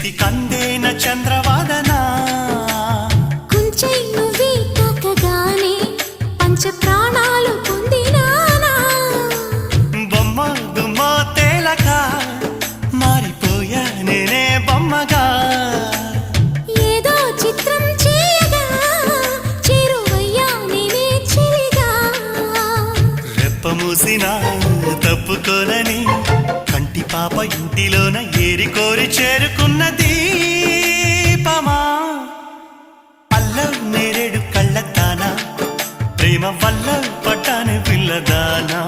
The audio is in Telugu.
చేతి కందేన చంద్రవాదన కొంచెం నువ్వే తాకగానే పంచ ప్రాణాలు పొందినానా బొమ్మ దుమ్మ తేలక మారిపోయా నేనే బొమ్మగా ఏదో చిత్రం చేయగా చేరువయ్యా నేనే చెలిగా రెప్ప మూసిన తప్పుకోనని కంటి పాప ఇంటిలోన ఏరి కోరి చేరుకున్న దీపమా అల్లం నేరేడు కళ్ళతానా ప్రేమ వల్ల పట్టాను పిల్లదానా